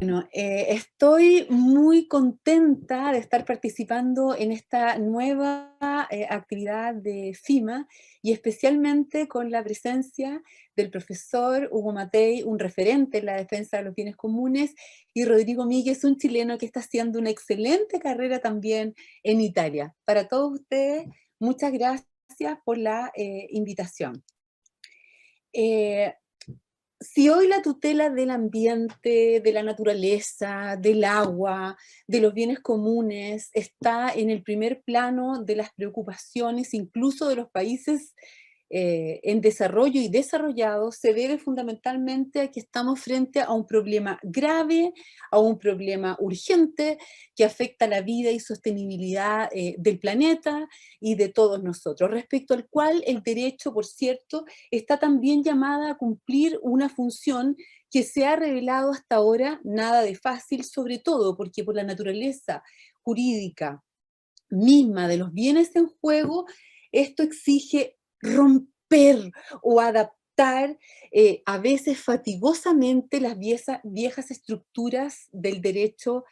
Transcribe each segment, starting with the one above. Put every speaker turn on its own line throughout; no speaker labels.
Bueno, estoy muy contenta de estar participando en esta nueva actividad de FIMA y especialmente con la presencia del profesor Hugo Matei, un referente en la defensa de los bienes comunes, y Rodrigo Míguez, un chileno que está haciendo una excelente carrera también en Italia. Para todos ustedes, muchas gracias por la invitación. Eh, si hoy la tutela del ambiente, de la naturaleza, del agua, de los bienes comunes está en el primer plano de las preocupaciones, incluso de los países en desarrollo y desarrollados, se debe fundamentalmente a que estamos frente a un problema grave, a un problema urgente que afecta la vida y sostenibilidad del planeta y de todos nosotros, respecto al cual el derecho, por cierto, está también llamada a cumplir una función que se ha revelado hasta ahora nada de fácil, sobre todo porque por la naturaleza jurídica misma de los bienes en juego, esto exige romper o adaptar a veces fatigosamente las viejas estructuras del derecho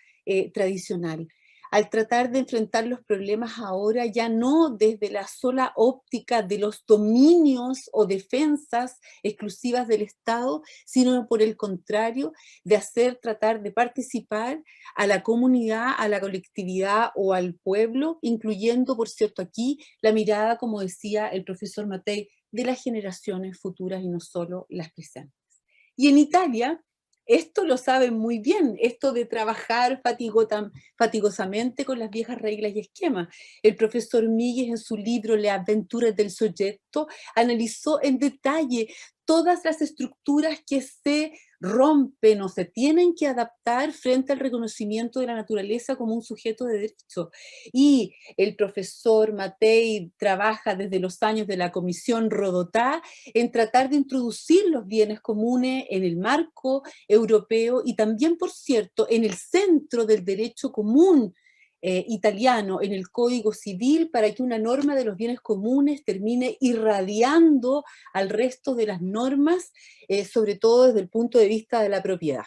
tradicional. Al tratar de enfrentar los problemas ahora ya no desde la sola óptica de los dominios o defensas exclusivas del Estado, sino por el contrario, de tratar de participar a la comunidad, a la colectividad o al pueblo, incluyendo, por cierto, aquí la mirada, como decía el profesor Matei, de las generaciones futuras y no solo las presentes. Y en Italia, esto lo saben muy bien, esto de trabajar fatigosamente con las viejas reglas y esquemas. El profesor Míguez en su libro Le aventure del soggetto analizó en detalle todas las estructuras que se rompen o se tienen que adaptar frente al reconocimiento de la naturaleza como un sujeto de derecho. Y el profesor Matei trabaja desde los años de la Comisión Rodotà en tratar de introducir los bienes comunes en el marco europeo y también, por cierto, en el centro del derecho común italiano, en el Código Civil, para que una norma de los bienes comunes termine irradiando al resto de las normas, sobre todo desde el punto de vista de la propiedad.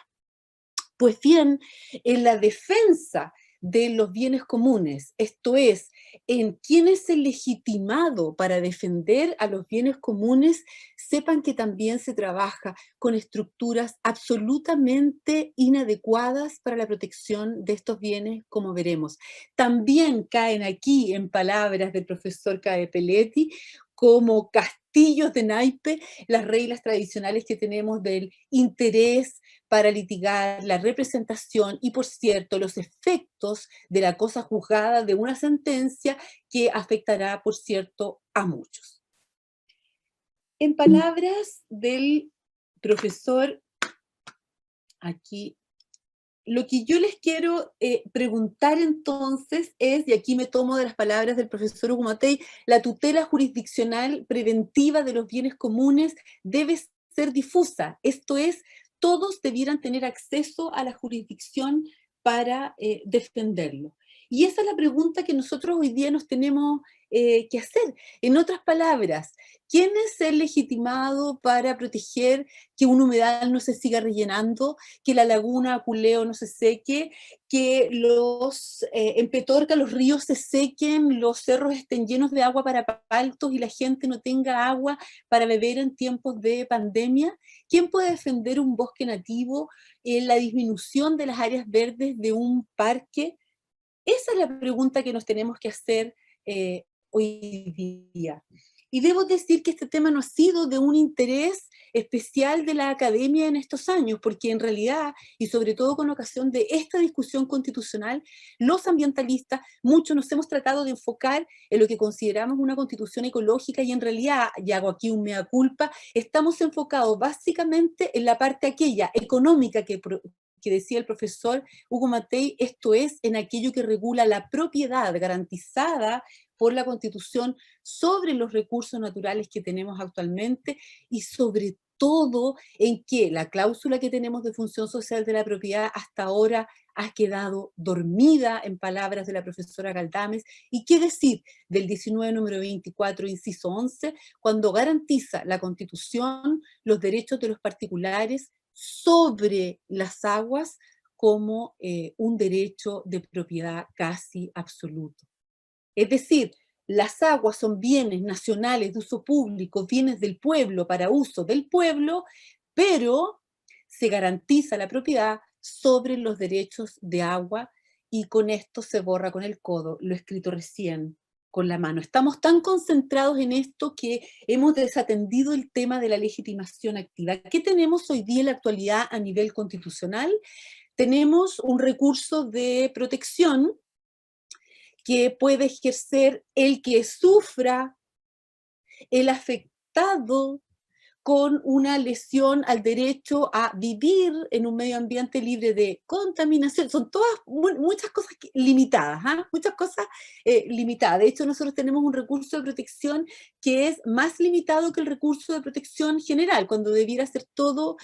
Pues bien, en la defensa de los bienes comunes, esto es, en quién es el legitimado para defender a los bienes comunes, sepan que también se trabaja con estructuras absolutamente inadecuadas para la protección de estos bienes, como veremos. También caen aquí, en palabras del profesor Caepeletti, como castillos de naipe, las reglas tradicionales que tenemos del interés para litigar, la representación y, por cierto, los efectos de la cosa juzgada de una sentencia que afectará, por cierto, a muchos. En palabras del profesor, aquí, lo que yo les quiero preguntar entonces es, y aquí me tomo de las palabras del profesor Hugo Matei, la tutela jurisdiccional preventiva de los bienes comunes debe ser difusa, esto es, todos debieran tener acceso a la jurisdicción para defenderlo. Y esa es la pregunta que nosotros hoy día nos tenemos que hacer. En otras palabras, ¿quién es el legitimado para proteger que un humedal no se siga rellenando, que la laguna Aculeo no se seque, que en Petorca los ríos se sequen, los cerros estén llenos de agua para paltos y la gente no tenga agua para beber en tiempos de pandemia? ¿Quién puede defender un bosque nativo, la disminución de las áreas verdes de un parque? Esa es la pregunta que nos tenemos que hacer hoy día. Y debo decir que este tema no ha sido de un interés especial de la academia en estos años, porque en realidad, y sobre todo con ocasión de esta discusión constitucional, los ambientalistas, muchos nos hemos tratado de enfocar en lo que consideramos una constitución ecológica y en realidad, y hago aquí un mea culpa, estamos enfocados básicamente en la parte aquella económica que decía el profesor Hugo Matei, esto es, en aquello que regula la propiedad garantizada por la Constitución sobre los recursos naturales que tenemos actualmente y sobre todo en que la cláusula que tenemos de función social de la propiedad hasta ahora ha quedado dormida, en palabras de la profesora Galdames, y qué decir del 19 número 24, inciso 11, cuando garantiza la Constitución los derechos de los particulares sobre las aguas como un derecho de propiedad casi absoluto. Es decir, las aguas son bienes nacionales de uso público, bienes del pueblo para uso del pueblo, pero se garantiza la propiedad sobre los derechos de agua y con esto se borra con el codo lo escrito recién con la mano. Estamos tan concentrados en esto que hemos desatendido el tema de la legitimación activa. ¿Qué tenemos hoy día en la actualidad a nivel constitucional? Tenemos un recurso de protección que puede ejercer el que sufra, el afectado con una lesión al derecho a vivir en un medio ambiente libre de contaminación. Son todas muchas cosas limitadas, ¿ah? Muchas cosas limitadas. De hecho, nosotros tenemos un recurso de protección que es más limitado que el recurso de protección general, cuando debiera ser todo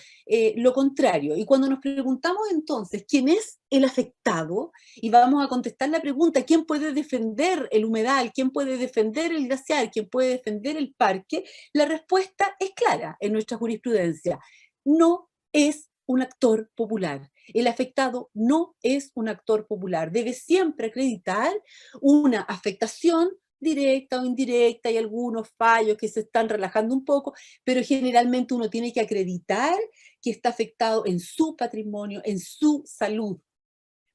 lo contrario. Y cuando nos preguntamos entonces quién es el afectado, y vamos a contestar la pregunta, ¿quién puede defender el humedal? ¿Quién puede defender el glaciar? ¿Quién puede defender el parque? La respuesta es clara en nuestra jurisprudencia. No es un actor popular. El afectado no es un actor popular. Debe siempre acreditar una afectación directa o indirecta, hay algunos fallos que se están relajando un poco, pero generalmente uno tiene que acreditar que está afectado en su patrimonio, en su salud.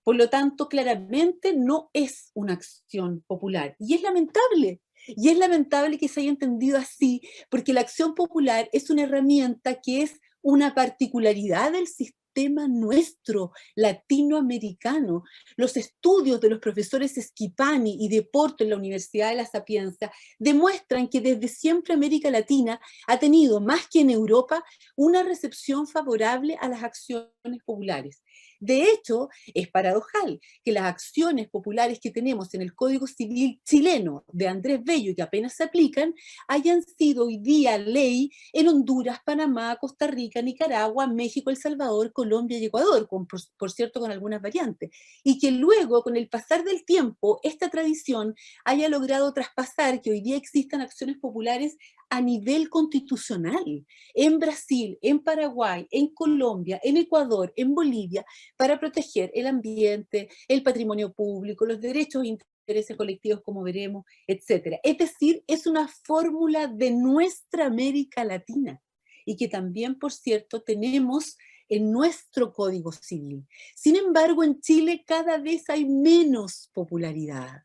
Por lo tanto, claramente no es una acción popular. y es lamentable que se haya entendido así, porque la acción popular es una herramienta que es una particularidad del sistema nuestro, latinoamericano. Los estudios de los profesores Schipani y de Porto en la Universidad de La Sapienza demuestran que desde siempre América Latina ha tenido, más que en Europa, una recepción favorable a las acciones populares. De hecho, es paradojal que las acciones populares que tenemos en el Código Civil chileno de Andrés Bello y que apenas se aplican, hayan sido hoy día ley en Honduras, Panamá, Costa Rica, Nicaragua, México, El Salvador, Colombia y Ecuador, por cierto con algunas variantes. Y que luego, con el pasar del tiempo, esta tradición haya logrado traspasar que hoy día existan acciones populares a nivel constitucional, en Brasil, en Paraguay, en Colombia, en Ecuador, en Bolivia, para proteger el ambiente, el patrimonio público, los derechos e intereses colectivos, como veremos, etcétera. Es decir, es una fórmula de nuestra América Latina y que también, por cierto, tenemos en nuestro Código Civil. Sin embargo, en Chile cada vez hay menos popularidad.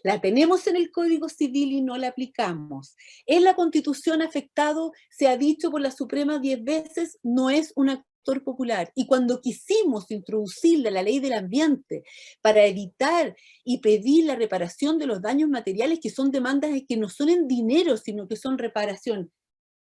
La tenemos en el Código Civil y no la aplicamos. En la Constitución afectado, se ha dicho por la Suprema 10 veces, no es un actor popular. Y cuando quisimos introducirle la ley del ambiente para evitar y pedir la reparación de los daños materiales, que son demandas que no son en dinero, sino que son reparación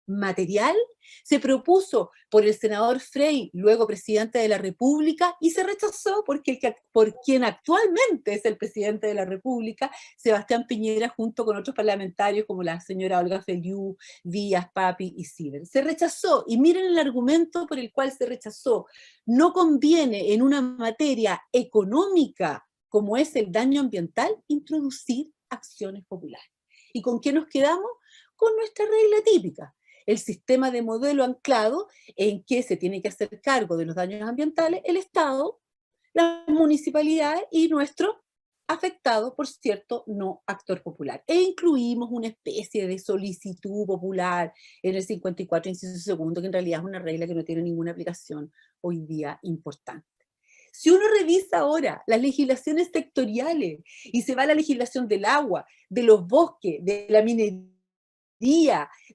material, se propuso por el senador Frey, luego presidente de la República, y se rechazó porque por quien actualmente es el presidente de la República, Sebastián Piñera, junto con otros parlamentarios como la señora Olga Feliú, Díaz, Papi y Sieber. Se rechazó, y miren el argumento por el cual se rechazó. No conviene en una materia económica como es el daño ambiental introducir acciones populares. ¿Y con qué nos quedamos? Con nuestra regla típica, el sistema de modelo anclado en que se tiene que hacer cargo de los daños ambientales el Estado, la municipalidad y nuestro afectado, por cierto, no actor popular. E incluimos una especie de solicitud popular en el 54, inciso segundo, que en realidad es una regla que no tiene ninguna aplicación hoy día importante. Si uno revisa ahora las legislaciones sectoriales y se va a la legislación del agua, de los bosques, de la minería,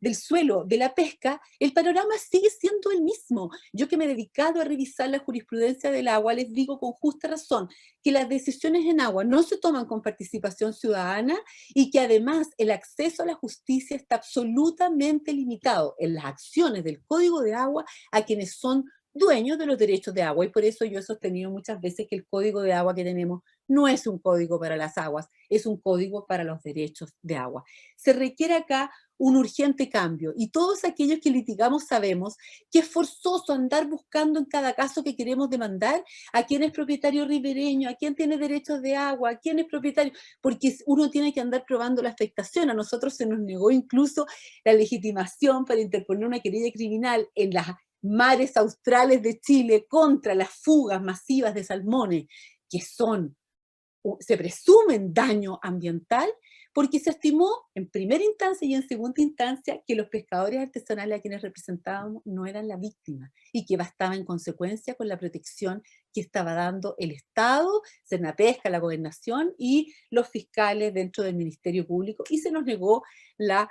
del suelo, de la pesca, el panorama sigue siendo el mismo. Yo que me he dedicado a revisar la jurisprudencia del agua, les digo con justa razón que las decisiones en agua no se toman con participación ciudadana y que además el acceso a la justicia está absolutamente limitado en las acciones del Código de Agua a quienes son dueños de los derechos de agua. Y por eso yo he sostenido muchas veces que el Código de Agua que tenemos no es un código para las aguas, es un código para los derechos de agua. Se requiere acá un urgente cambio y todos aquellos que litigamos sabemos que es forzoso andar buscando en cada caso que queremos demandar a quién es propietario ribereño, a quién tiene derechos de agua, a quién es propietario, porque uno tiene que andar probando la afectación. A nosotros se nos negó incluso la legitimación para interponer una querella criminal en las mares australes de Chile contra las fugas masivas de salmones, que se presumen daño ambiental, porque se estimó en primera instancia y en segunda instancia que los pescadores artesanales a quienes representábamos no eran la víctima y que bastaba en consecuencia con la protección que estaba dando el Estado, Senapesca, la Gobernación y los fiscales dentro del Ministerio Público, y se nos negó la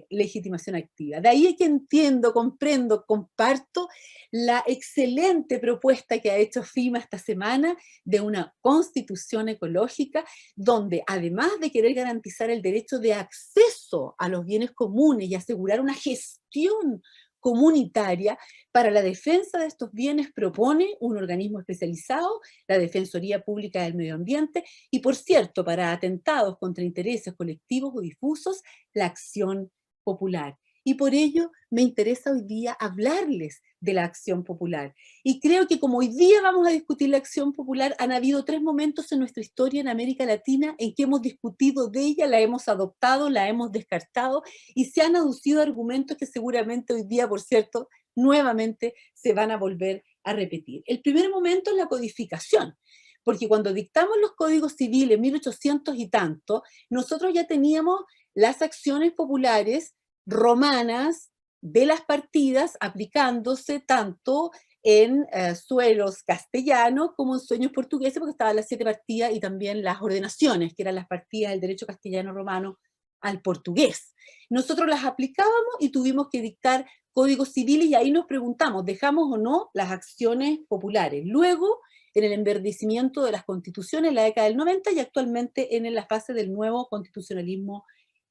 legitimación activa. De ahí es que entiendo, comprendo, comparto la excelente propuesta que ha hecho FIMA esta semana de una constitución ecológica donde, además de querer garantizar el derecho de acceso a los bienes comunes y asegurar una gestión comunitaria para la defensa de estos bienes, propone un organismo especializado, la Defensoría Pública del Medio Ambiente, y por cierto, para atentados contra intereses colectivos o difusos, la acción popular. Y por ello me interesa hoy día hablarles de la acción popular. Y creo que como hoy día vamos a discutir la acción popular, han habido 3 momentos en nuestra historia en América Latina en que hemos discutido de ella, la hemos adoptado, la hemos descartado, y se han aducido argumentos que seguramente hoy día, por cierto, nuevamente se van a volver a repetir. El primer momento es la codificación, porque cuando dictamos los códigos civiles en 1800 y tanto, nosotros ya teníamos las acciones populares romanas de las partidas aplicándose tanto en suelos castellanos como en sueños portugueses, porque estaban las 7 partidas y también las ordenaciones, que eran las partidas del derecho castellano romano al portugués. Nosotros las aplicábamos y tuvimos que dictar códigos civiles, y ahí nos preguntamos, ¿dejamos o no las acciones populares? Luego, en el enverdecimiento de las constituciones en la década del 90 y actualmente en la fase del nuevo constitucionalismo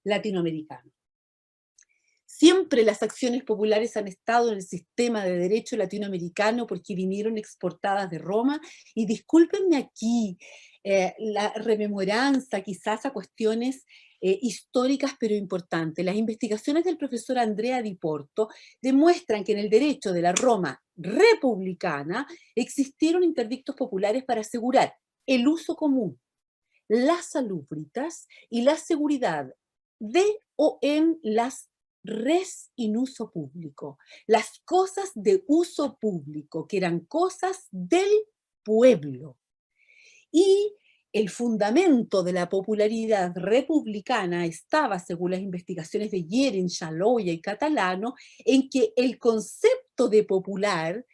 latinoamericano. Siempre las acciones populares han estado en el sistema de derecho latinoamericano porque vinieron exportadas de Roma, y discúlpenme aquí la rememoranza quizás a cuestiones históricas pero importantes. Las investigaciones del profesor Andrea Di Porto demuestran que en el derecho de la Roma republicana existieron interdictos populares para asegurar el uso común, las salubritas y la seguridad de o en las res in uso público, las cosas de uso público, que eran cosas del pueblo. Y el fundamento de la popularidad republicana estaba, según las investigaciones de Yerin, Chaloya y Catalano, en que el concepto de popular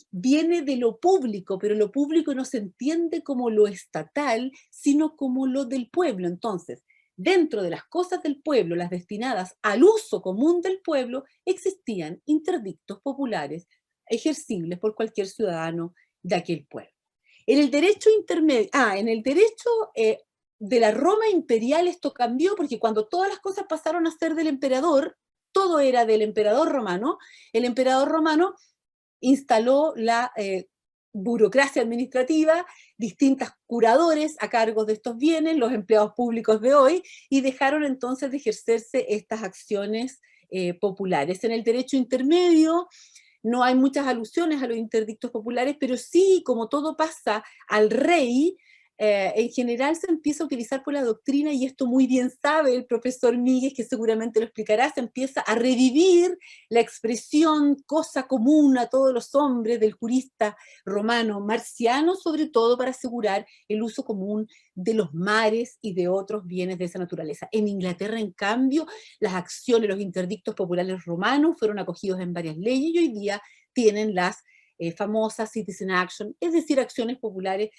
viene de lo público, pero lo público no se entiende como lo estatal, sino como lo del pueblo. Entonces, dentro de las cosas del pueblo, las destinadas al uso común del pueblo, existían interdictos populares ejercibles por cualquier ciudadano de aquel pueblo. En el derecho intermedio, en el derecho de la Roma imperial esto cambió, porque cuando todas las cosas pasaron a ser del emperador, todo era del emperador romano, el emperador romano instaló la burocracia administrativa, distintos curadores a cargo de estos bienes, los empleados públicos de hoy, y dejaron entonces de ejercerse estas acciones populares. En el derecho intermedio no hay muchas alusiones a los interdictos populares, pero sí, como todo pasa al rey, en general se empieza a utilizar por la doctrina, y esto muy bien sabe el profesor Míguez, que seguramente lo explicará. Se empieza a revivir la expresión cosa común a todos los hombres del jurista romano Marciano, sobre todo para asegurar el uso común de los mares y de otros bienes de esa naturaleza. En Inglaterra, en cambio, las acciones, los interdictos populares romanos fueron acogidos en varias leyes y hoy día tienen las famosas citizen action, es decir, acciones populares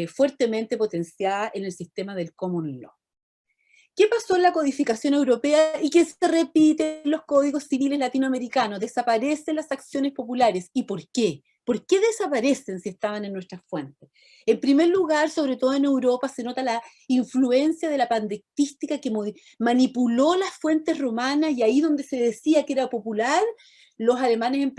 fuertemente potenciadas en el sistema del common law. ¿Qué pasó en la codificación europea y qué se repite en los códigos civiles latinoamericanos? Desaparecen las acciones populares. ¿Y por qué? ¿Por qué desaparecen si estaban en nuestras fuentes? En primer lugar, sobre todo en Europa, se nota la influencia de la pandectística que manipuló las fuentes romanas, y ahí donde se decía que era popular, los alemanes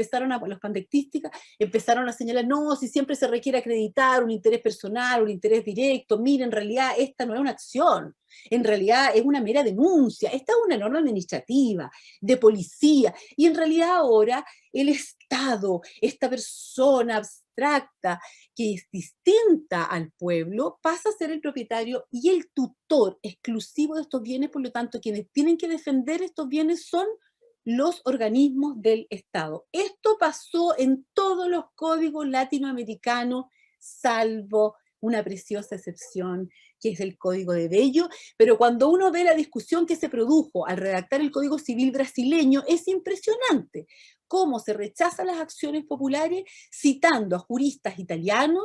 los pandectísticas, empezaron a señalar, no, si siempre se requiere acreditar un interés personal, un interés directo, mire, en realidad esta no es una acción, en realidad es una mera denuncia, esta es una norma administrativa, de policía, y en realidad ahora el Estado, esta persona abstracta que es distinta al pueblo, pasa a ser el propietario y el tutor exclusivo de estos bienes, por lo tanto, quienes tienen que defender estos bienes son los organismos del Estado. Esto pasó en todos los códigos latinoamericanos, salvo una preciosa excepción, que es el Código de Bello, pero cuando uno ve la discusión que se produjo al redactar el Código Civil brasileño, es impresionante cómo se rechazan las acciones populares citando a juristas italianos,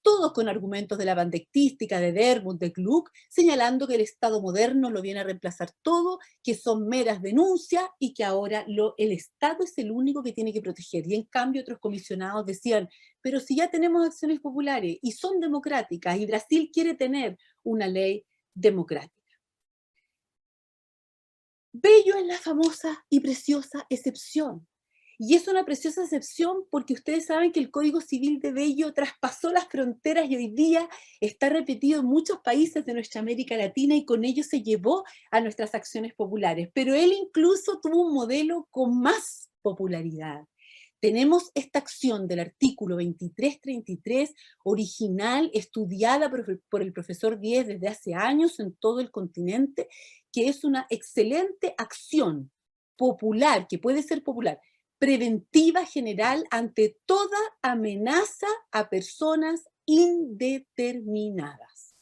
todos con argumentos de la pandectística, de Dermot, de Gluck, señalando que el Estado moderno lo viene a reemplazar todo, que son meras denuncias y que ahora el Estado es el único que tiene que proteger. Y en cambio otros comisionados decían, pero si ya tenemos acciones populares y son democráticas y Brasil quiere tener una ley democrática. Bello es la famosa y preciosa excepción. Y es una preciosa excepción porque ustedes saben que el Código Civil de Bello traspasó las fronteras y hoy día está repetido en muchos países de nuestra América Latina y con ello se llevó a nuestras acciones populares. Pero él incluso tuvo un modelo con más popularidad. Tenemos esta acción del artículo 2333, original, estudiada por el profesor Díez desde hace años en todo el continente, que es una excelente acción popular, que puede ser popular, preventiva general ante toda amenaza a personas indeterminadas.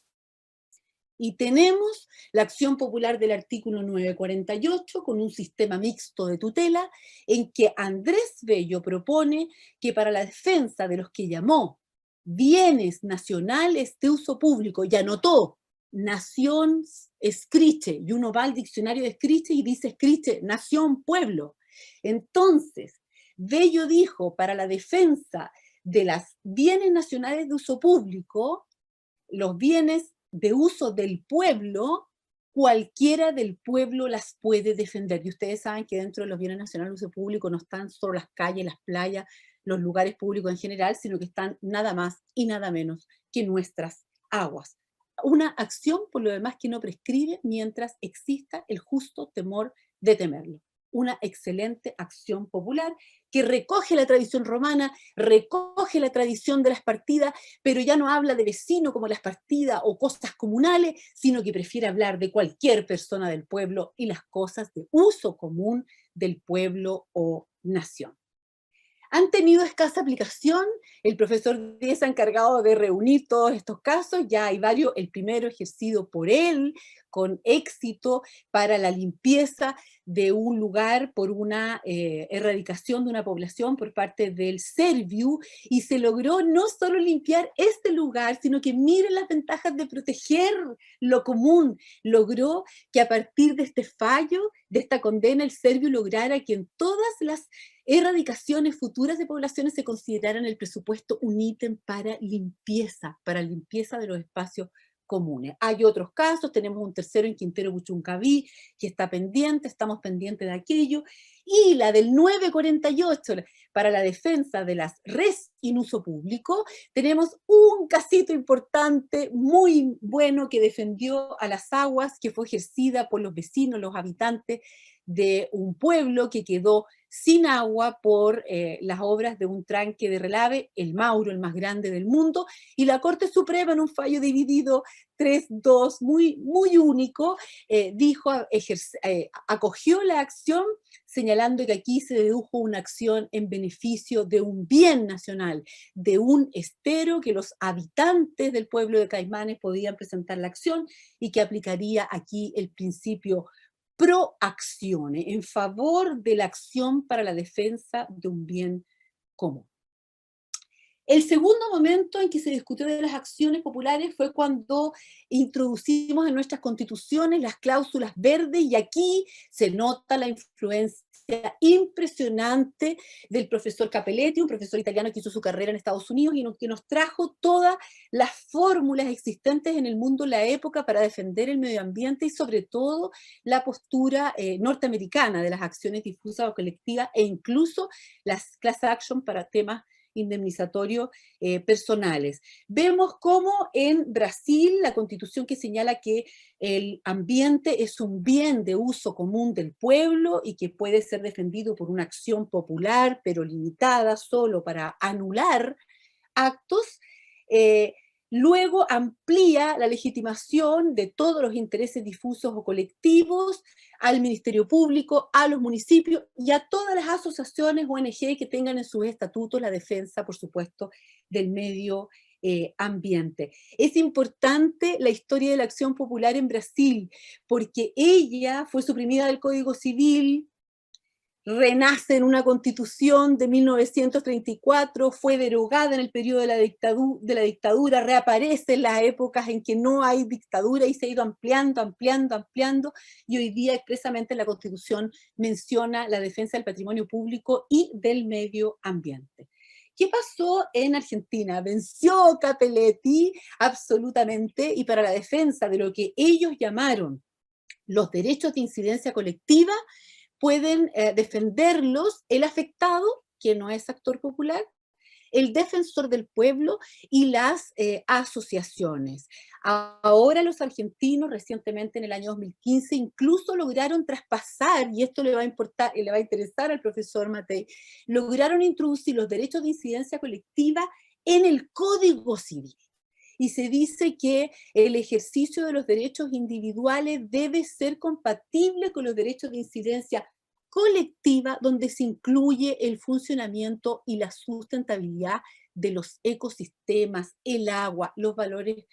Y tenemos la acción popular del artículo 948 con un sistema mixto de tutela en que Andrés Bello propone que para la defensa de los que llamó bienes nacionales de uso público, y anotó nación Escriche, y uno va al diccionario de Escriche y dice Escriche, nación, pueblo. Entonces, Bello dijo, para la defensa de los bienes nacionales de uso público, los bienes de uso del pueblo, cualquiera del pueblo las puede defender. Y ustedes saben que dentro de los bienes nacionales de uso público no están solo las calles, las playas, los lugares públicos en general, sino que están nada más y nada menos que nuestras aguas. Una acción, por lo demás, que no prescribe mientras exista el justo temor de temerlo. Una excelente acción popular que recoge la tradición romana, recoge la tradición de las partidas, pero ya no habla de vecino como las partidas o cosas comunales, sino que prefiere hablar de cualquier persona del pueblo y las cosas de uso común del pueblo o nación. Han tenido escasa aplicación, el profesor Díez ha encargado de reunir todos estos casos, ya hay varios, el primero ejercido por él, con éxito para la limpieza de un lugar por una erradicación de una población por parte del Serviu, y se logró no solo limpiar este lugar, sino que miren las ventajas de proteger lo común, logró que a partir de este fallo, de esta condena, el Serviu lograra que en todas las erradicaciones futuras de poblaciones se consideraran el presupuesto un ítem para limpieza de los espacios comunes. Hay otros casos, tenemos un tercero en Quintero Puchuncaví, que está pendiente, estamos pendientes de aquello, y la del 948, para la defensa de las res en uso público, tenemos un casito importante, muy bueno, que defendió a las aguas, que fue ejercida por los vecinos, los habitantes de un pueblo que quedó sin agua por las obras de un tranque de relave, el Mauro, el más grande del mundo, y la Corte Suprema en un fallo dividido 3-2, muy, muy único, acogió la acción señalando que aquí se dedujo una acción en beneficio de un bien nacional, de un estero que los habitantes del pueblo de Caimanes podían presentar la acción y que aplicaría aquí el principio pro accione, en favor de la acción para la defensa de un bien común. El segundo momento en que se discutió de las acciones populares fue cuando introducimos en nuestras constituciones las cláusulas verdes, y aquí se nota la influencia impresionante del profesor Capelletti, un profesor italiano que hizo su carrera en Estados Unidos y que nos trajo todas las fórmulas existentes en el mundo en la época para defender el medio ambiente y sobre todo la postura norteamericana de las acciones difusas o colectivas e incluso las class action para temas indemnizatorios personales. Vemos cómo en Brasil la constitución que señala que el ambiente es un bien de uso común del pueblo y que puede ser defendido por una acción popular, pero limitada solo para anular actos, eh, luego amplía la legitimación de todos los intereses difusos o colectivos al Ministerio Público, a los municipios y a todas las asociaciones ONG que tengan en sus estatutos la defensa, por supuesto, del medio ambiente. Es importante la historia de la acción popular en Brasil, porque ella fue suprimida del Código Civil, renace en una constitución de 1934, fue derogada en el periodo de la dictadura, reaparece en las épocas en que no hay dictadura y se ha ido ampliando, ampliando, ampliando, y hoy día expresamente la constitución menciona la defensa del patrimonio público y del medio ambiente. ¿Qué pasó en Argentina? Venció Capelletti absolutamente, y para la defensa de lo que ellos llamaron los derechos de incidencia colectiva, pueden defenderlos el afectado, que no es actor popular, el defensor del pueblo y las asociaciones. Ahora los argentinos, recientemente en el año 2015, incluso lograron traspasar, y esto le va a importar, le va a interesar al profesor Matei, lograron introducir los derechos de incidencia colectiva en el Código Civil. Y se dice que el ejercicio de los derechos individuales debe ser compatible con los derechos de incidencia colectiva, donde se incluye el funcionamiento y la sustentabilidad de los ecosistemas, el agua, los valores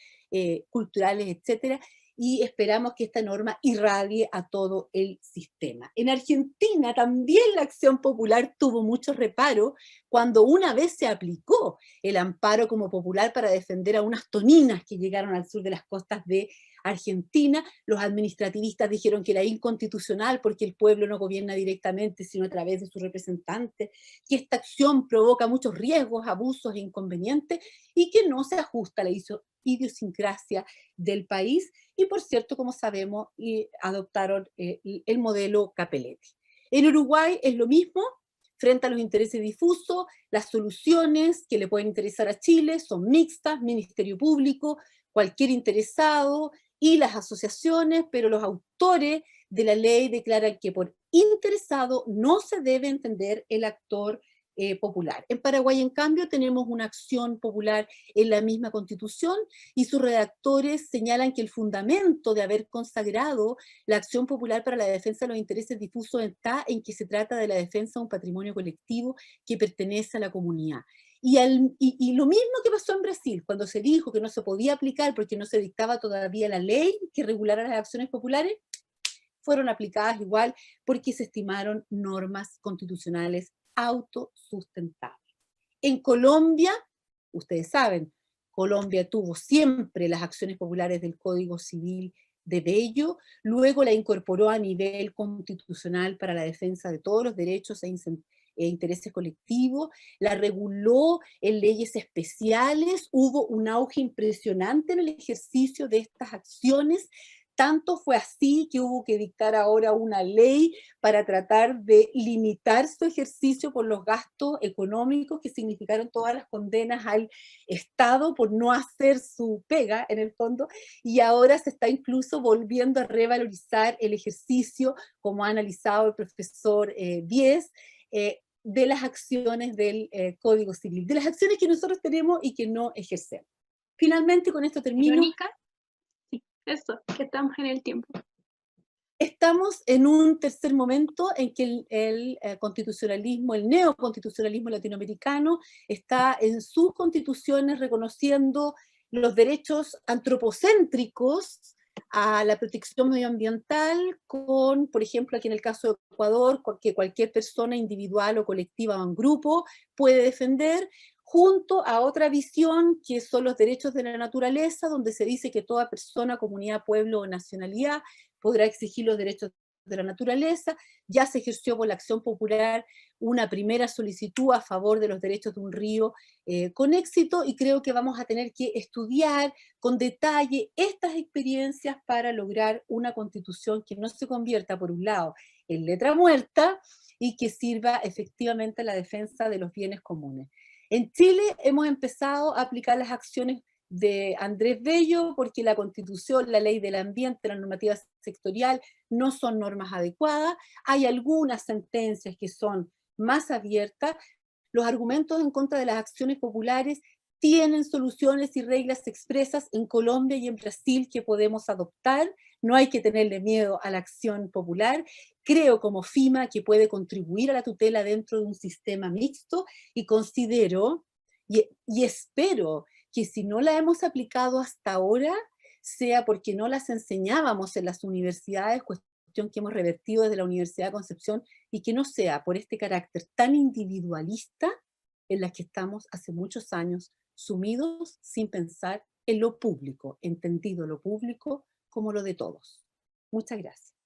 culturales, etcétera, y esperamos que esta norma irradie a todo el sistema. En Argentina también la acción popular tuvo mucho reparo cuando una vez se aplicó el amparo como popular para defender a unas toninas que llegaron al sur de las costas de Argentina. Los administrativistas dijeron que era inconstitucional porque el pueblo no gobierna directamente, sino a través de sus representantes, que esta acción provoca muchos riesgos, abusos e inconvenientes y que no se ajusta a la idiosincrasia del país. Y por cierto, como sabemos, adoptaron el modelo Capelletti. En Uruguay es lo mismo. Frente a los intereses difusos, las soluciones que le pueden interesar a Chile son mixtas: Ministerio Público, cualquier interesado y las asociaciones, pero los autores de la ley declaran que por interesado no se debe entender el actor popular. En Paraguay, en cambio, tenemos una acción popular en la misma Constitución y sus redactores señalan que el fundamento de haber consagrado la acción popular para la defensa de los intereses difusos está en que se trata de la defensa de un patrimonio colectivo que pertenece a la comunidad. Y lo mismo que pasó en Brasil, cuando se dijo que no se podía aplicar porque no se dictaba todavía la ley que regulara las acciones populares, fueron aplicadas igual porque se estimaron normas constitucionales autosustentables. En Colombia, ustedes saben, Colombia tuvo siempre las acciones populares del Código Civil de Bello, luego la incorporó a nivel constitucional para la defensa de todos los derechos e intereses colectivos, la reguló en leyes especiales, hubo un auge impresionante en el ejercicio de estas acciones. Tanto fue así que hubo que dictar ahora una ley para tratar de limitar su ejercicio por los gastos económicos que significaron todas las condenas al Estado por no hacer su pega, en el fondo, y ahora se está incluso volviendo a revalorizar el ejercicio, como ha analizado el profesor Díez, de las acciones del Código Civil, de las acciones que nosotros tenemos y que no ejercemos. Finalmente, con esto termino.
Verónica, sí, eso, que estamos en el tiempo.
Estamos en un tercer momento en que el constitucionalismo, el neoconstitucionalismo latinoamericano está en sus constituciones reconociendo los derechos antropocéntricos a la protección medioambiental con, por ejemplo, aquí en el caso de Ecuador, que cualquier persona individual o colectiva o en grupo puede defender, junto a otra visión que son los derechos de la naturaleza, donde se dice que toda persona, comunidad, pueblo o nacionalidad podrá exigir los derechos de la naturaleza. Ya se ejerció por la acción popular una primera solicitud a favor de los derechos de un río con éxito, y creo que vamos a tener que estudiar con detalle estas experiencias para lograr una constitución que no se convierta, por un lado, en letra muerta y que sirva efectivamente a la defensa de los bienes comunes. En Chile hemos empezado a aplicar las acciones de Andrés Bello porque la Constitución, la ley del ambiente, la normativa sectorial no son normas adecuadas. Hay algunas sentencias que son más abiertas. Los argumentos en contra de las acciones populares tienen soluciones y reglas expresas en Colombia y en Brasil que podemos adoptar. No hay que tenerle miedo a la acción popular. Creo como FIMA que puede contribuir a la tutela dentro de un sistema mixto, y considero y espero que si no la hemos aplicado hasta ahora, sea porque no las enseñábamos en las universidades, cuestión que hemos revertido desde la Universidad de Concepción, y que no sea por este carácter tan individualista en la que estamos hace muchos años sumidos sin pensar en lo público, entendido lo público como lo de todos. Muchas gracias.